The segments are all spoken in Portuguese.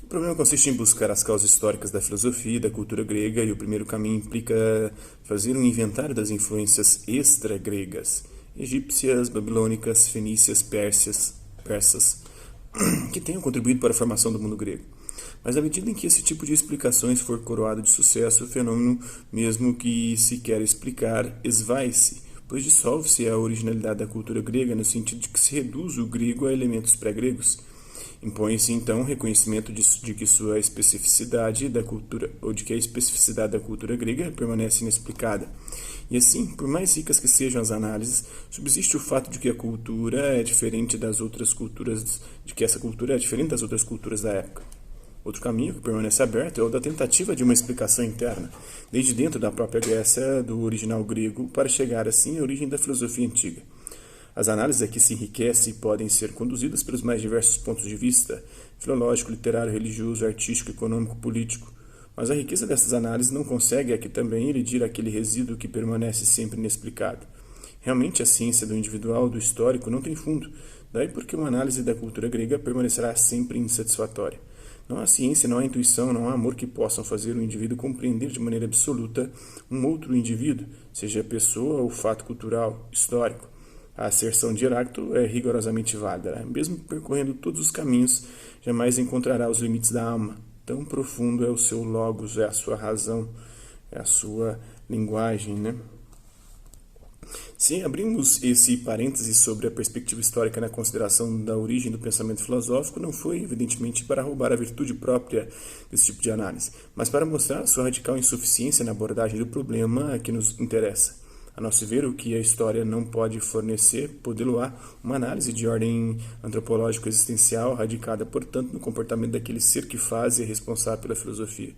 O problema consiste em buscar as causas históricas da filosofia e da cultura grega, e o primeiro caminho implica fazer um inventário das influências extra-gregas, egípcias, babilônicas, fenícias, persas, que tenham contribuído para a formação do mundo grego. Mas à medida em que esse tipo de explicações for coroado de sucesso, o fenômeno, mesmo que se quer explicar, esvai-se, pois dissolve-se a originalidade da cultura grega no sentido de que se reduz o grego a elementos pré-gregos. Impõe-se então o reconhecimento de que sua especificidade da cultura, ou de que a especificidade da cultura grega permanece inexplicada. E assim, por mais ricas que sejam as análises, subsiste o fato de que a cultura é diferente das outras culturas, de que essa cultura é diferente das outras culturas da época. Outro caminho que permanece aberto é o da tentativa de uma explicação interna, desde dentro da própria Grécia, do original grego, para chegar assim à origem da filosofia antiga. As análises aqui se enriquecem e podem ser conduzidas pelos mais diversos pontos de vista, filológico, literário, religioso, artístico, econômico, político. Mas a riqueza dessas análises não consegue aqui também elidir aquele resíduo que permanece sempre inexplicado. Realmente a ciência do individual, do histórico, não tem fundo, daí porque uma análise da cultura grega permanecerá sempre insatisfatória. Não há ciência, não há intuição, não há amor que possam fazer o indivíduo compreender de maneira absoluta um outro indivíduo, seja pessoa ou fato cultural, histórico. A asserção de Heráclito é rigorosamente válida. Mesmo percorrendo todos os caminhos, jamais encontrará os limites da alma. Tão profundo é o seu logos, é a sua razão, é a sua linguagem, né? Se abrimos esse parêntese sobre a perspectiva histórica na consideração da origem do pensamento filosófico, não foi, evidentemente, para roubar a virtude própria desse tipo de análise, mas para mostrar a sua radical insuficiência na abordagem do problema que nos interessa. A nosso ver, o que a história não pode fornecer, podê-lo-á uma análise de ordem antropológico-existencial, radicada, portanto, no comportamento daquele ser que faz e é responsável pela filosofia.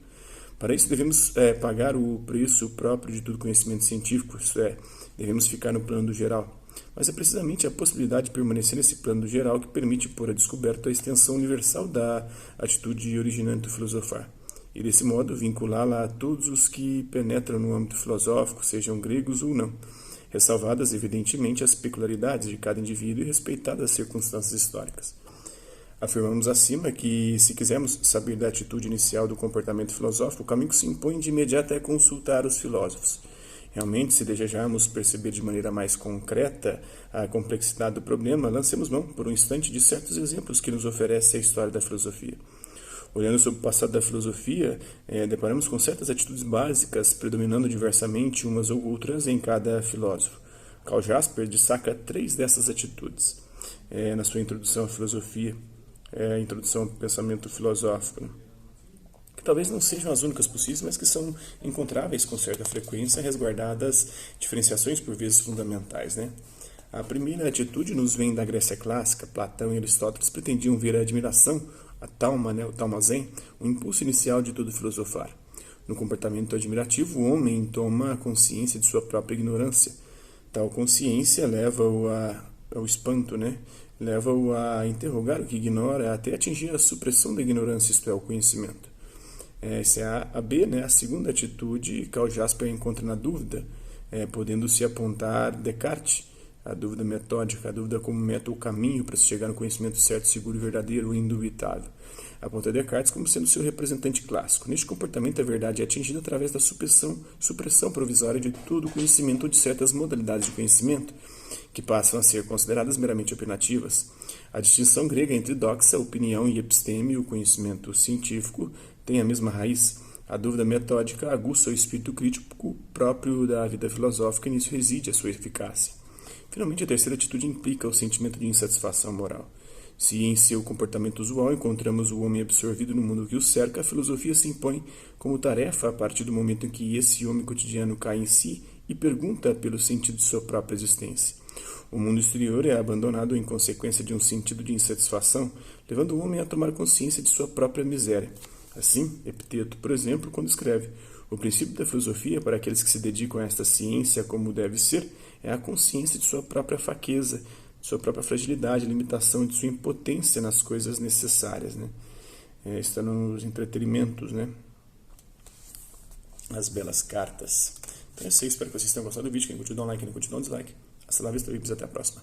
Para isso, devemos pagar o preço próprio de todo conhecimento científico, isto é, devemos ficar no plano do geral. Mas é precisamente a possibilidade de permanecer nesse plano do geral que permite pôr a descoberto a extensão universal da atitude originante do filosofar. E desse modo vinculá-la a todos os que penetram no âmbito filosófico, sejam gregos ou não, ressalvadas evidentemente as peculiaridades de cada indivíduo e respeitadas as circunstâncias históricas. Afirmamos acima que, se quisermos saber da atitude inicial do comportamento filosófico, o caminho que se impõe de imediato é consultar os filósofos. Realmente, se desejarmos perceber de maneira mais concreta a complexidade do problema, lancemos mão, por um instante, de certos exemplos que nos oferece a história da filosofia. Olhando sobre o passado da filosofia, deparamos com certas atitudes básicas, predominando diversamente umas ou outras em cada filósofo. Karl Jasper destaca 3 dessas atitudes na sua introdução à filosofia, a introdução ao pensamento filosófico, que talvez não sejam as únicas possíveis, mas que são encontráveis com certa frequência, resguardadas diferenciações por vezes fundamentais, né? A primeira atitude nos vem da Grécia clássica. Platão e Aristóteles pretendiam ver a admiração, a talma, o talmazen, o impulso inicial de todo filosofar. No comportamento admirativo, o homem toma consciência de sua própria ignorância. Tal consciência leva-o ao espanto, leva-o a interrogar o que ignora, até atingir a supressão da ignorância, isto é, o conhecimento. Essa é a B, a segunda atitude, Karl Jasper encontra na dúvida, podendo-se apontar Descartes, a dúvida metódica, a dúvida como meta ou caminho para se chegar no conhecimento certo, seguro, verdadeiro e indubitável. Aponta Descartes como sendo seu representante clássico. Neste comportamento, a verdade é atingida através da supressão provisória de todo o conhecimento ou de certas modalidades de conhecimento, que passam a ser consideradas meramente opinativas. A distinção grega entre doxa, opinião, e episteme, o conhecimento científico, tem a mesma raiz. A dúvida metódica aguça o espírito crítico próprio da vida filosófica e nisso reside a sua eficácia. Finalmente, a terceira atitude implica o sentimento de insatisfação moral. Se em seu comportamento usual encontramos o homem absorvido no mundo que o cerca, a filosofia se impõe como tarefa a partir do momento em que esse homem cotidiano cai em si e pergunta pelo sentido de sua própria existência. O mundo exterior é abandonado em consequência de um sentido de insatisfação, levando o homem a tomar consciência de sua própria miséria. Assim, Epiteto, por exemplo, quando escreve: o princípio da filosofia para aqueles que se dedicam a esta ciência como deve ser é a consciência de sua própria fraqueza, de sua própria fragilidade, limitação, de sua impotência nas coisas necessárias. Está nos entretenimentos, as belas cartas. Então é isso aí, espero que vocês tenham gostado do vídeo. Quem curtiu, dá um like, quem não curtiu, dá um dislike. Hasta lá, vista, até a próxima.